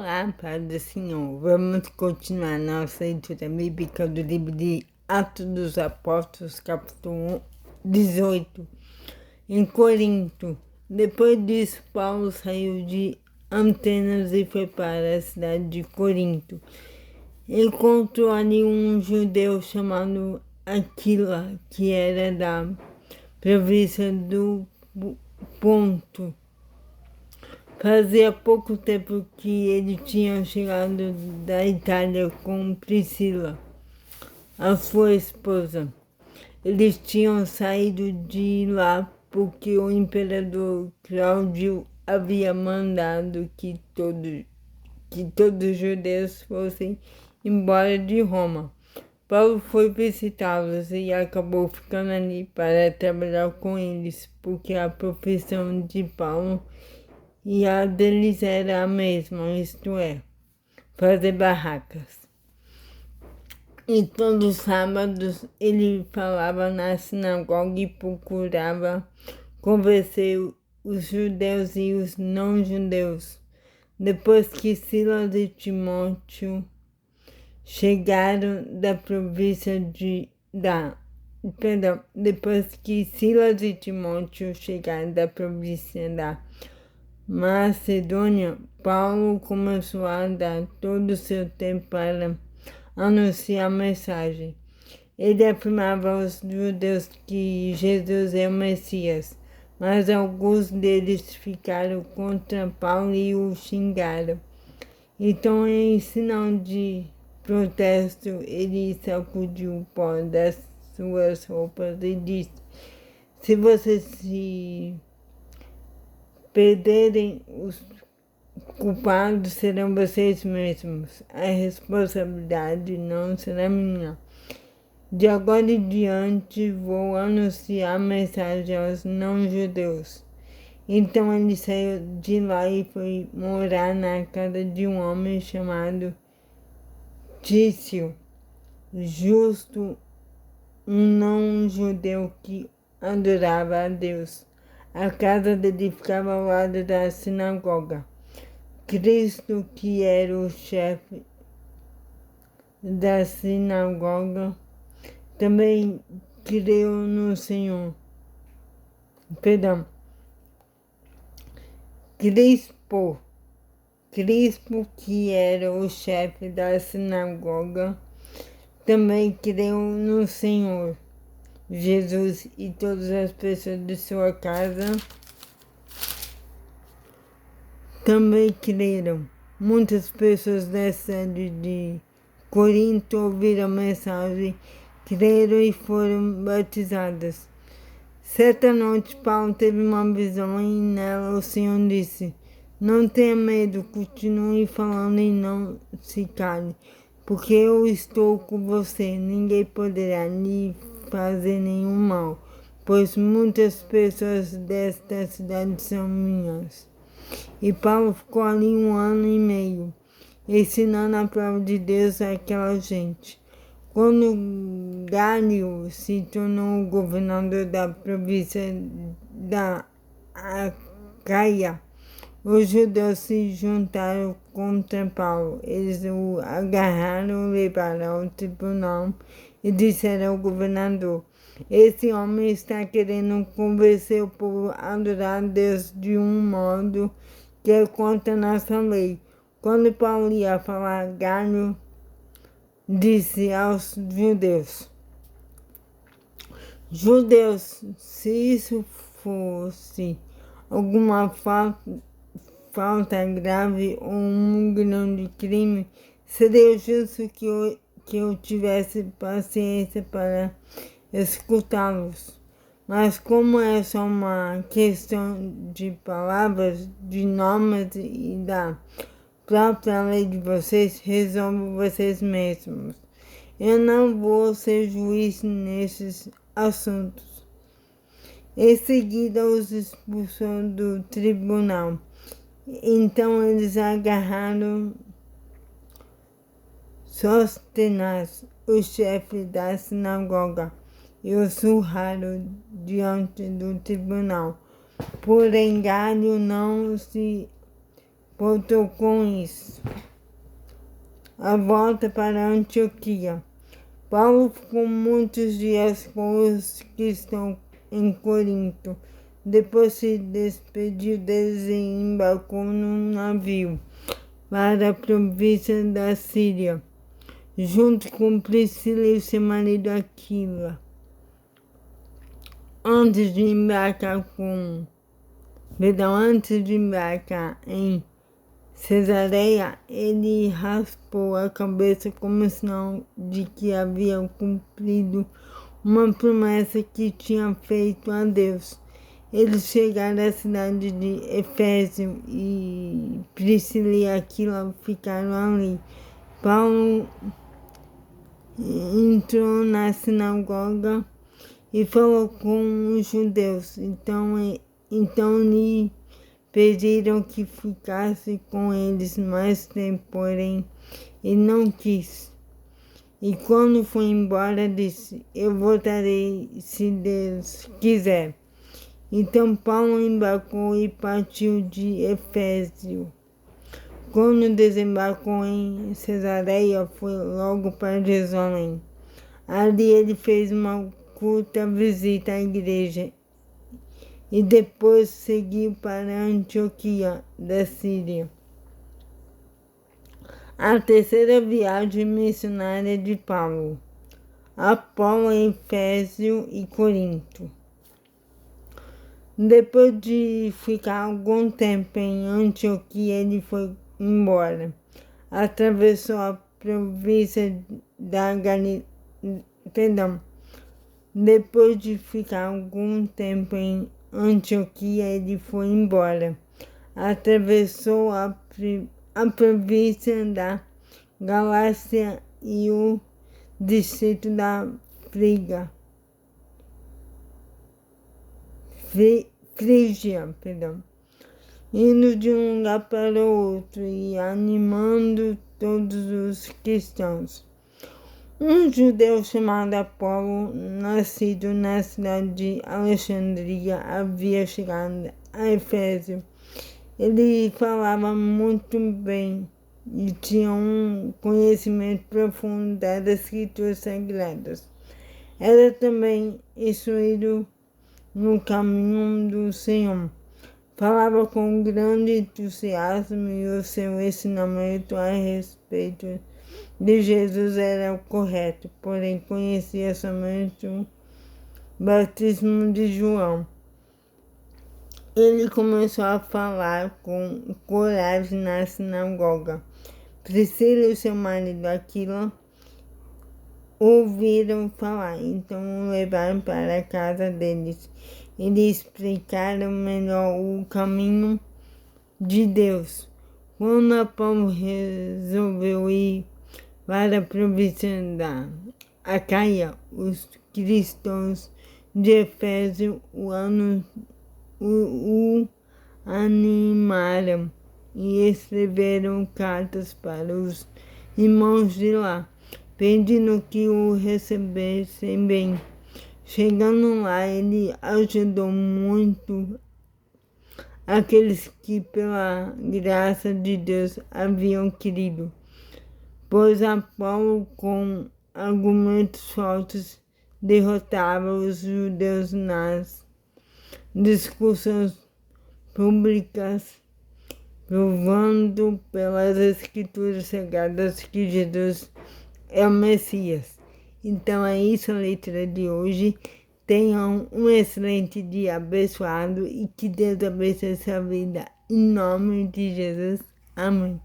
Olá, Pai do Senhor. Vamos continuar nossa leitura bíblica do livro de Atos dos Apóstolos, capítulo 18. Em Corinto. Depois disso, Paulo saiu de Atenas e foi para a cidade de Corinto. Encontrou ali um judeu chamado Aquila, que era da província do Ponto. Fazia pouco tempo que ele tinha chegado da Itália com Priscila, a sua esposa. Eles tinham saído de lá porque o imperador Cláudio havia mandado que todos os judeus fossem embora de Roma. Paulo foi visitá-los e acabou ficando ali para trabalhar com eles, porque a profissão de Paulo e a deles era a mesma, isto é, fazer barracas. E todos os sábados ele falava na sinagoga e procurava convencer os judeus e os não-judeus. Depois que Silas e Timóteo chegaram da província depois que Silas e Timóteo chegaram da província da Macedônia, Paulo começou a dar todo o seu tempo para anunciar a mensagem. Ele afirmava aos judeus que Jesus é o Messias, mas alguns deles ficaram contra Paulo e o xingaram. Então, em sinal de protesto, ele sacudiu o pó das suas roupas e disse: "Se vocês se perderem, os culpados serão vocês mesmos. A responsabilidade não será minha. De agora em diante vou anunciar a mensagem aos não-judeus." Então ele saiu de lá e foi morar na casa de um homem chamado Tício, justo, um não-judeu que adorava a Deus. A casa dele ficava ao lado da sinagoga. Cristo, que era o chefe da sinagoga, também creu no Senhor. Crispo, que era o chefe da sinagoga, também creu no Senhor Jesus, e todas as pessoas de sua casa também creram. Muitas pessoas da cidade de Corinto ouviram a mensagem, creram e foram batizadas. Certa noite, Paulo teve uma visão e nela o Senhor disse: "Não tenha medo, continue falando e não se cale, porque eu estou com você. Ninguém poderá lhe fazer nenhum mal, pois muitas pessoas desta cidade são minhas." E Paulo ficou ali 1 ano e meio, ensinando a palavra de Deus àquela gente. Quando Gálio se tornou governador da província da Acaia, os judeus se juntaram contra Paulo. Eles o agarraram, levaram ao tribunal e disseram ao governador: "Esse homem está querendo convencer o povo a adorar a Deus de um modo que é contra a nossa lei." Quando Paulo ia falar, Gálio disse aos judeus: "Se isso fosse alguma falta grave ou um grande crime, seria justo que eu tivesse paciência para escutá-los. Mas como é só uma questão de palavras, de normas e da própria lei de vocês, resolvam vocês mesmos. Eu não vou ser juiz nesses assuntos." Em seguida, os expulsou do tribunal. Então eles agarraram Sóstenes, o chefe da sinagoga, e o surraram diante do tribunal. Porém, Gálio não se voltou com isso. A volta para Antioquia. Paulo ficou muitos dias com os que estão em Corinto. Depois se despediu deles e embarcou num navio para a província da Síria, junto com Priscila e seu marido Aquila. Antes de embarcar em Cesareia, ele raspou a cabeça como sinal de que havia cumprido uma promessa que tinha feito a Deus. Eles chegaram à cidade de Éfeso e Priscila e Aquila ficaram ali. Paulo entrou na sinagoga e falou com os judeus. Então lhe pediram que ficasse com eles mais tempo, porém ele não quis. E quando foi embora, disse: eu voltarei se Deus quiser. Então Paulo embarcou e partiu de Éfeso. Quando desembarcou em Cesareia, foi logo para Jerusalém. Ali ele fez uma curta visita à igreja e depois seguiu para Antioquia da Síria. A terceira viagem missionária de Paulo. Apolo, Éfeso e Corinto. Depois de ficar algum tempo em Antioquia, ele foi embora. Atravessou a província da Galiléia. Depois de ficar algum tempo em Antioquia, ele foi embora. Atravessou a província da Galácia e o distrito da Frígia, indo de um lugar para o outro e animando todos os cristãos. Um judeu chamado Apolo, nascido na cidade de Alexandria, havia chegado a Éfeso. Ele falava muito bem e tinha um conhecimento profundo das Escrituras Sagradas. Era também instruído no caminho do Senhor. Falava com grande entusiasmo e o seu ensinamento a respeito de Jesus era o correto, porém conhecia somente o batismo de João. Ele começou a falar com coragem na sinagoga. Priscila e seu marido Aquila ouviram falar, então o levaram para a casa deles. Eles explicaram melhor o caminho de Deus. Quando Apolo resolveu ir para a província da Acaia, os cristãos de Éfeso o animaram e escreveram cartas para os irmãos de lá, pedindo que o recebessem bem. Chegando lá, ele ajudou muito aqueles que, pela graça de Deus, haviam crido, pois Apolo, com argumentos fortes, derrotava os judeus nas discussões públicas, provando pelas Escrituras Sagradas que Jesus é o Messias. Então é isso a leitura de hoje. Tenham um excelente dia abençoado e que Deus abençoe sua vida. Em nome de Jesus. Amém.